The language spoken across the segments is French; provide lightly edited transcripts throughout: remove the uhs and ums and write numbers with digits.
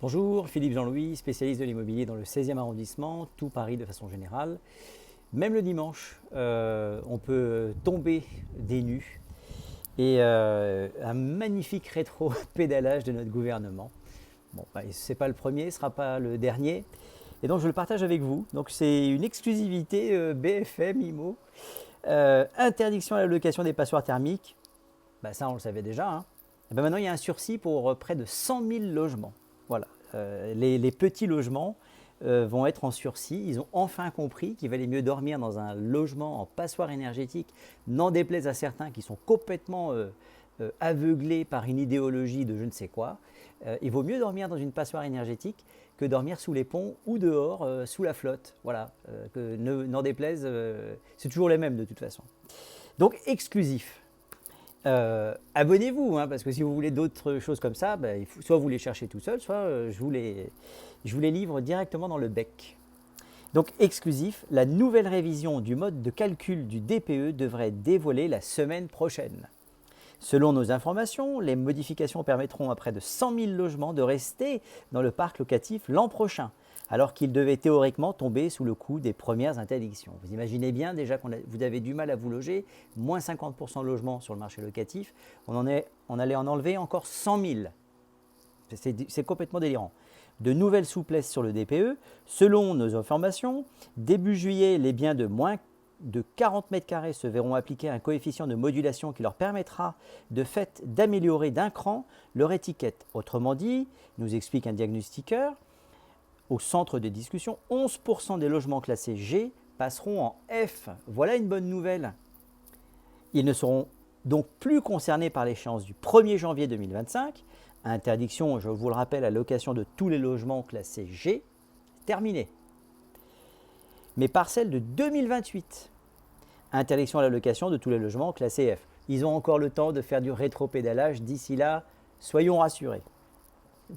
Bonjour, Philippe Jean-Louis, spécialiste de l'immobilier dans le 16e arrondissement, tout Paris de façon générale. Même le dimanche, on peut tomber des nues et un magnifique rétro-pédalage de notre gouvernement. Bon, bah, ce n'est pas le premier, ce ne sera pas le dernier. Et donc je le partage avec vous. Donc c'est une exclusivité BFM IMO. Interdiction à la location des passoires thermiques. Bah, ça on le savait déjà, hein. Et ben maintenant il y a un sursis pour près de 100 000 logements. Voilà. Les petits logements vont être en sursis. Ils ont enfin compris qu'il valait mieux dormir dans un logement en passoire énergétique, n'en déplaise à certains qui sont complètement aveuglés par une idéologie de je ne sais quoi. Il vaut mieux dormir dans une passoire énergétique que dormir sous les ponts ou dehors sous la flotte. Voilà, n'en déplaise, c'est toujours les mêmes de toute façon. Donc exclusif. Abonnez-vous, hein, parce que si vous voulez d'autres choses comme ça, bah, soit vous les cherchez tout seul, soit je vous les livre directement dans le bec. Donc exclusif, la nouvelle révision du mode de calcul du DPE devrait être dévoilée la semaine prochaine. Selon nos informations, les modifications permettront à près de 100 000 logements de rester dans le parc locatif l'an prochain, alors qu'ils devaient théoriquement tomber sous le coup des premières interdictions. Vous imaginez bien déjà que vous avez du mal à vous loger, moins 50% de logements sur le marché locatif, on allait en enlever encore 100 000. C'est complètement délirant. De nouvelles souplesses sur le DPE. Selon nos informations, début juillet, les biens de moins de 40 mètres carrés se verront appliquer un coefficient de modulation qui leur permettra de fait d'améliorer d'un cran leur étiquette. Autrement dit, nous explique un diagnostiqueur, au centre des discussions, 11% des logements classés G passeront en F. Voilà une bonne nouvelle. Ils ne seront donc plus concernés par l'échéance du 1er janvier 2025. Interdiction, je vous le rappelle, à la location de tous les logements classés G, terminée. Mais par celle de 2028. Interdiction à la location de tous les logements classés F. Ils ont encore le temps de faire du rétropédalage. D'ici là, soyons rassurés.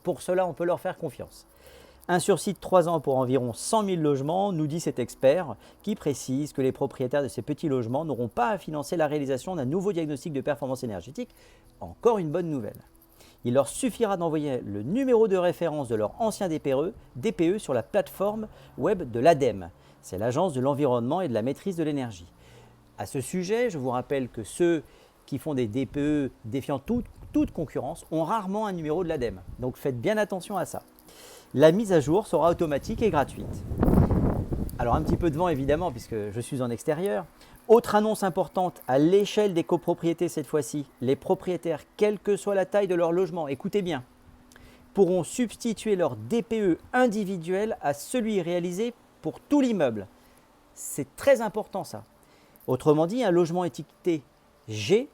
Pour cela, on peut leur faire confiance. Un sursis de 3 ans pour environ 100 000 logements, nous dit cet expert, qui précise que les propriétaires de ces petits logements n'auront pas à financer la réalisation d'un nouveau diagnostic de performance énergétique. Encore une bonne nouvelle. Il leur suffira d'envoyer le numéro de référence de leur ancien DPE sur la plateforme web de l'ADEME. C'est l'Agence de l'environnement et de la maîtrise de l'énergie. À ce sujet, je vous rappelle que ceux qui font des DPE défiant toute concurrence ont rarement un numéro de l'ADEME. Donc faites bien attention à ça. La mise à jour sera automatique et gratuite. Alors un petit peu de vent évidemment puisque je suis en extérieur. Autre annonce importante à l'échelle des copropriétés cette fois-ci, les propriétaires, quelle que soit la taille de leur logement, écoutez bien, pourront substituer leur DPE individuel à celui réalisé pour tout l'immeuble. C'est très important ça. Autrement dit, un logement étiqueté G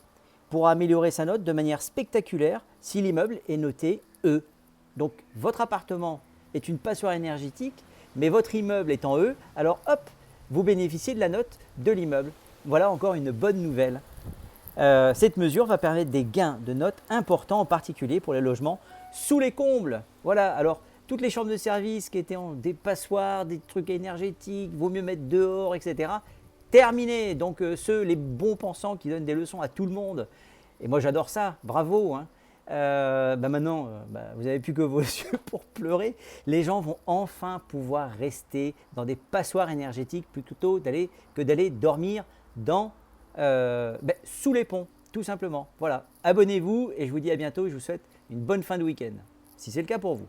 pourra améliorer sa note de manière spectaculaire si l'immeuble est noté E. Donc votre appartement est une passoire énergétique, mais votre immeuble est en E, alors hop, vous bénéficiez de la note de l'immeuble. Voilà encore une bonne nouvelle. Cette mesure va permettre des gains de notes importants, en particulier pour les logements sous les combles. Voilà, alors toutes les chambres de service qui étaient des passoires, des trucs énergétiques, vaut mieux mettre dehors, etc. Terminé. Donc les bons pensants qui donnent des leçons à tout le monde. Et moi j'adore ça, bravo, hein. Maintenant, vous n'avez plus que vos yeux pour pleurer. Les gens vont enfin pouvoir rester dans des passoires énergétiques plutôt que d'aller dormir sous les ponts, tout simplement. Voilà, abonnez-vous et je vous dis à bientôt. Je vous souhaite une bonne fin de week-end, si c'est le cas pour vous.